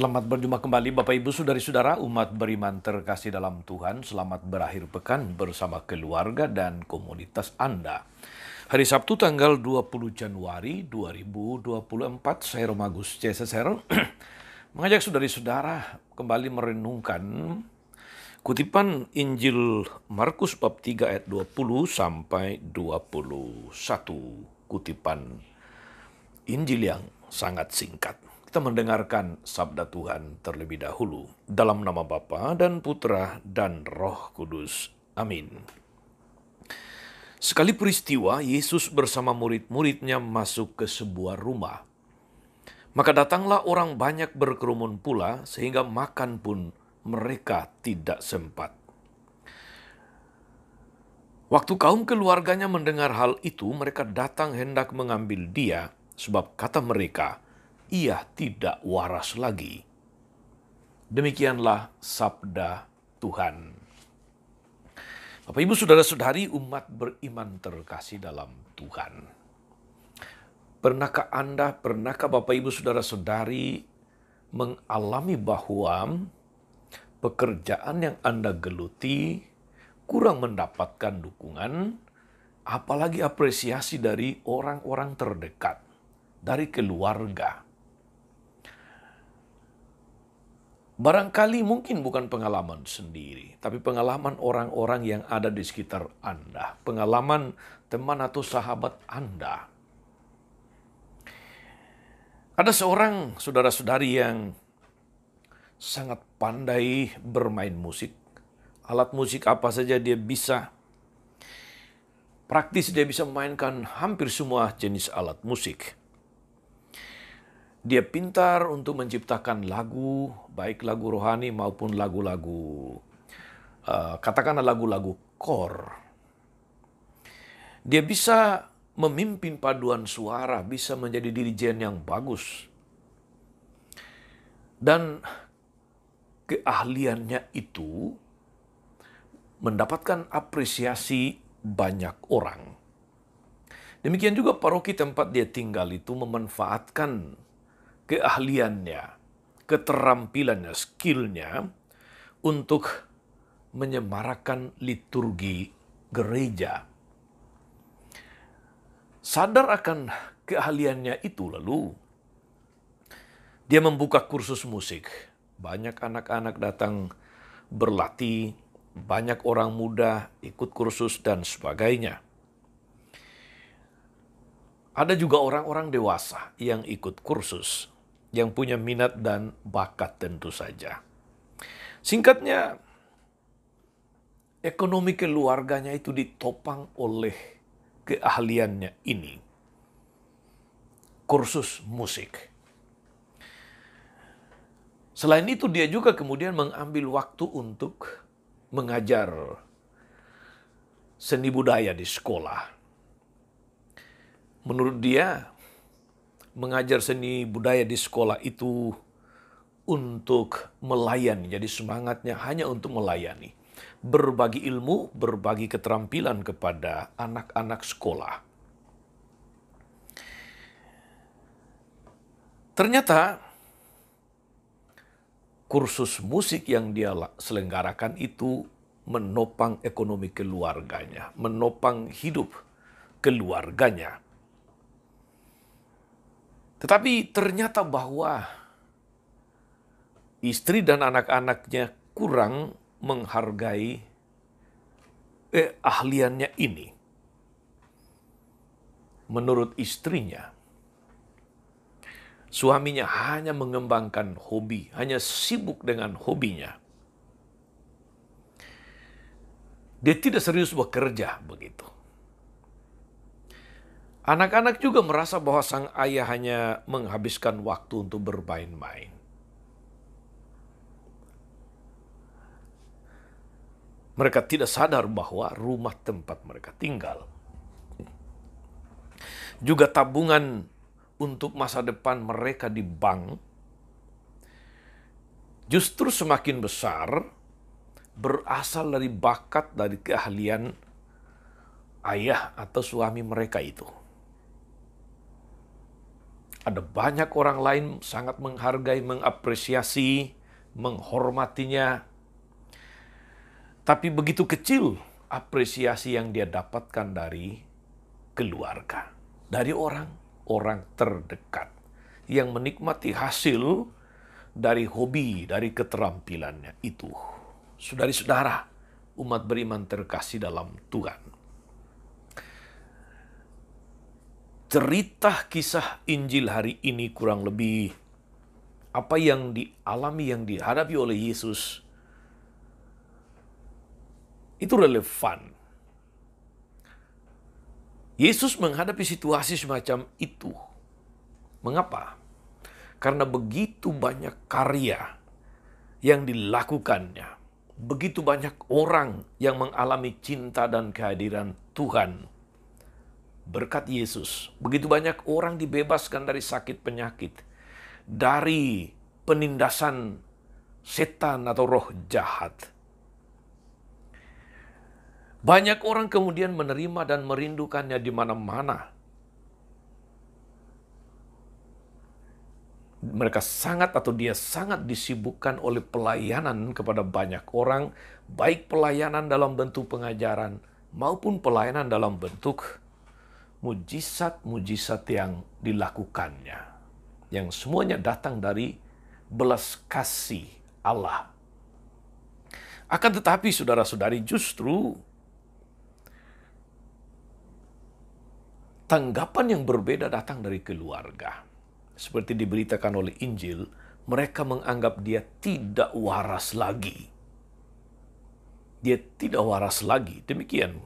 Selamat berjumpa kembali Bapak Ibu Saudari-saudara umat beriman terkasih dalam Tuhan. Selamat berakhir pekan bersama keluarga dan komunitas Anda. Hari Sabtu tanggal 20 Januari 2024, saya Romagus CSSR mengajak saudari-saudara kembali merenungkan kutipan Injil Markus bab 3 ayat 20 sampai 21. Kutipan Injil yang sangat singkat. Kita mendengarkan sabda Tuhan terlebih dahulu. Dalam nama Bapa dan Putra dan Roh Kudus. Amin. Sekali peristiwa, Yesus bersama murid-muridnya masuk ke sebuah rumah. Maka datanglah orang banyak berkerumun pula, sehingga makan pun mereka tidak sempat. Waktu kaum keluarganya mendengar hal itu, mereka datang hendak mengambil dia, sebab kata mereka, ia tidak waras lagi. Demikianlah sabda Tuhan. Bapak Ibu Saudara-saudari umat beriman terkasih dalam Tuhan. Pernahkah Bapak Ibu Saudara-saudari mengalami bahwa pekerjaan yang Anda geluti kurang mendapatkan dukungan, apalagi apresiasi dari orang-orang terdekat, dari keluarga? Barangkali mungkin bukan pengalaman sendiri, tapi pengalaman orang-orang yang ada di sekitar Anda, pengalaman teman atau sahabat Anda. Ada seorang saudara-saudari yang sangat pandai bermain musik. Alat musik apa saja dia bisa. Praktis dia bisa memainkan hampir semua jenis alat musik. Dia pintar untuk menciptakan lagu, baik lagu rohani maupun lagu-lagu, katakanlah lagu-lagu core. Dia bisa memimpin paduan suara, bisa menjadi dirijen yang bagus. Dan keahliannya itu mendapatkan apresiasi banyak orang. Demikian juga paroki tempat dia tinggal itu memanfaatkan keahliannya, keterampilannya, skillnya untuk menyemarakan liturgi gereja. Sadar akan keahliannya itu lalu, dia membuka kursus musik. Banyak anak-anak datang berlatih, banyak orang muda ikut kursus dan sebagainya. Ada juga orang-orang dewasa yang ikut kursus, yang punya minat dan bakat tentu saja. Singkatnya, ekonomi keluarganya itu ditopang oleh keahliannya ini. Kursus musik. Selain itu dia juga kemudian mengambil waktu untuk mengajar seni budaya di sekolah. Menurut dia, mengajar seni budaya di sekolah itu untuk melayani. Jadi semangatnya hanya untuk melayani. Berbagi ilmu, berbagi keterampilan kepada anak-anak sekolah. Ternyata kursus musik yang dia selenggarakan itu menopang ekonomi keluarganya, menopang hidup keluarganya. Tetapi ternyata bahwa istri dan anak-anaknya kurang menghargai keahliannya ini. Menurut istrinya, suaminya hanya mengembangkan hobi, hanya sibuk dengan hobinya. Dia tidak serius bekerja begitu. Anak-anak juga merasa bahwa sang ayah hanya menghabiskan waktu untuk bermain-main. Mereka tidak sadar bahwa rumah tempat mereka tinggal, juga tabungan untuk masa depan mereka di bank, justru semakin besar berasal dari bakat, dari keahlian ayah atau suami mereka itu. Ada banyak orang lain sangat menghargai, mengapresiasi, menghormatinya. Tapi begitu kecil apresiasi yang dia dapatkan dari keluarga, dari orang-orang terdekat yang menikmati hasil dari hobi, dari keterampilannya itu. Saudara-saudara, umat beriman terkasih dalam Tuhan. Cerita kisah Injil hari ini kurang lebih apa yang dialami, yang dihadapi oleh Yesus itu relevan. Yesus menghadapi situasi semacam itu. Mengapa? Karena begitu banyak karya yang dilakukannya. Begitu banyak orang yang mengalami cinta dan kehadiran Tuhan. Berkat Yesus, begitu banyak orang dibebaskan dari sakit penyakit. Dari penindasan setan atau roh jahat. Banyak orang kemudian menerima dan merindukannya di mana-mana. Mereka dia sangat disibukkan oleh pelayanan kepada banyak orang, baik pelayanan dalam bentuk pengajaran maupun pelayanan dalam bentuk mujizat-mujizat yang dilakukannya. Yang semuanya datang dari belas kasih Allah. Akan tetapi saudara-saudari, justru tanggapan yang berbeda datang dari keluarga. Seperti diberitakan oleh Injil, mereka menganggap dia tidak waras lagi. Dia tidak waras lagi. Demikian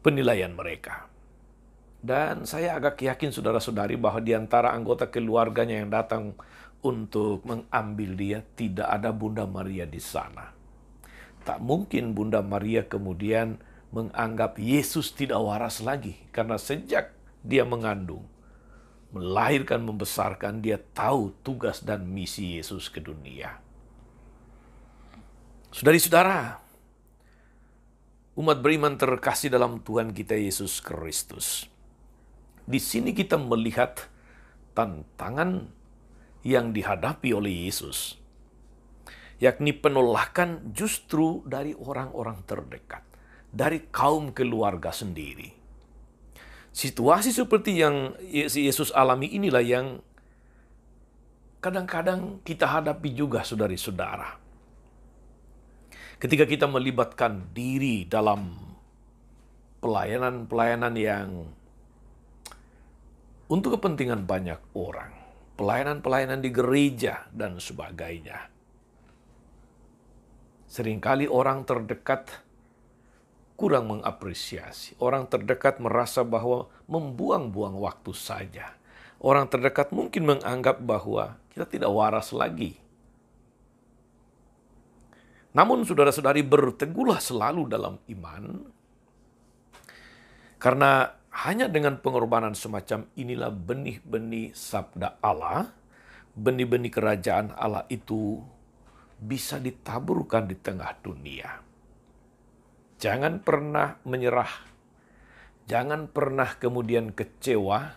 penilaian mereka. Dan saya agak yakin saudara-saudari bahwa di antara anggota keluarganya yang datang untuk mengambil dia, tidak ada Bunda Maria di sana. Tak mungkin Bunda Maria kemudian menganggap Yesus tidak waras lagi. Karena sejak dia mengandung, melahirkan, membesarkan, dia tahu tugas dan misi Yesus ke dunia. Saudari-saudara, umat beriman terkasih dalam Tuhan kita Yesus Kristus. Di sini kita melihat tantangan yang dihadapi oleh Yesus, yakni penolakan justru dari orang-orang terdekat, dari kaum keluarga sendiri. Situasi seperti yang Yesus alami inilah yang kadang-kadang kita hadapi juga, saudari-saudara. Ketika kita melibatkan diri dalam pelayanan-pelayanan yang untuk kepentingan banyak orang, pelayanan-pelayanan di gereja dan sebagainya. Seringkali orang terdekat kurang mengapresiasi. Orang terdekat merasa bahwa membuang-buang waktu saja. Orang terdekat mungkin menganggap bahwa kita tidak waras lagi. Namun saudara-saudari, berteguhlah selalu dalam iman. Karena hanya dengan pengorbanan semacam inilah benih-benih sabda Allah, benih-benih kerajaan Allah itu bisa ditaburkan di tengah dunia. Jangan pernah menyerah. Jangan pernah kemudian kecewa.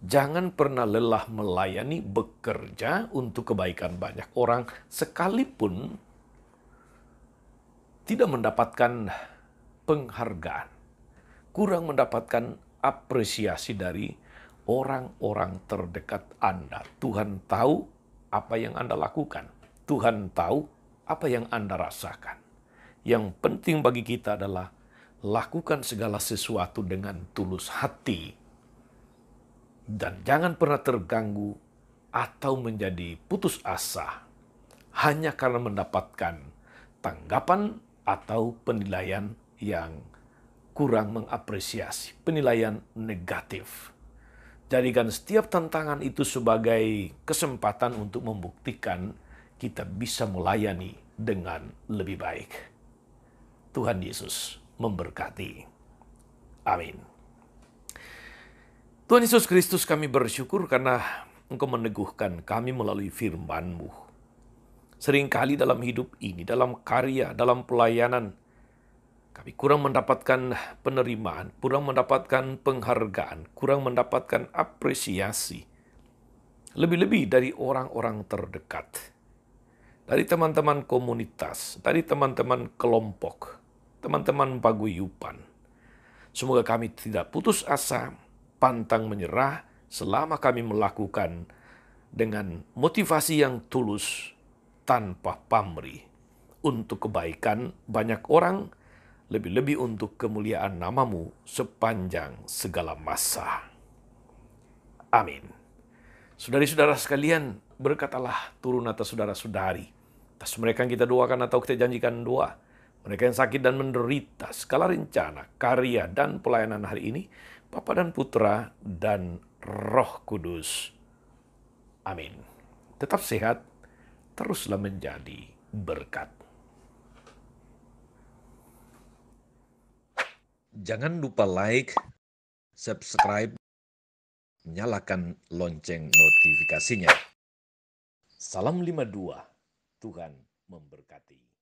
Jangan pernah lelah melayani, bekerja untuk kebaikan banyak orang, sekalipun tidak mendapatkan penghargaan, kurang mendapatkan apresiasi dari orang-orang terdekat Anda. Tuhan tahu apa yang Anda lakukan. Tuhan tahu apa yang Anda rasakan. Yang penting bagi kita adalah lakukan segala sesuatu dengan tulus hati. Dan jangan pernah terganggu atau menjadi putus asa hanya karena mendapatkan tanggapan atau penilaian yang kurang mengapresiasi, penilaian negatif. Jadikan setiap tantangan itu sebagai kesempatan untuk membuktikan kita bisa melayani dengan lebih baik. Tuhan Yesus memberkati. Amin. Tuhan Yesus Kristus, kami bersyukur karena Engkau meneguhkan kami melalui firman-Mu. Seringkali dalam hidup ini, dalam karya, dalam pelayanan, Kami kurang mendapatkan penerimaan, kurang mendapatkan penghargaan, kurang mendapatkan apresiasi. Lebih-lebih dari orang-orang terdekat, dari teman-teman komunitas, dari teman-teman kelompok, teman-teman paguyuban. Semoga kami tidak putus asa, pantang menyerah selama kami melakukan dengan motivasi yang tulus tanpa pamrih untuk kebaikan banyak orang, lebih-lebih untuk kemuliaan namamu sepanjang segala masa. Amin. Saudari-saudara sekalian, berkatalah turun atas saudara-saudari, atas mereka yang kita doakan atau kita janjikan doa, mereka yang sakit dan menderita, segala rencana, karya, dan pelayanan hari ini, Bapa dan Putra dan Roh Kudus. Amin. Tetap sehat, teruslah menjadi berkat. Jangan lupa like, subscribe, nyalakan lonceng notifikasinya. Salam 52, Tuhan memberkati.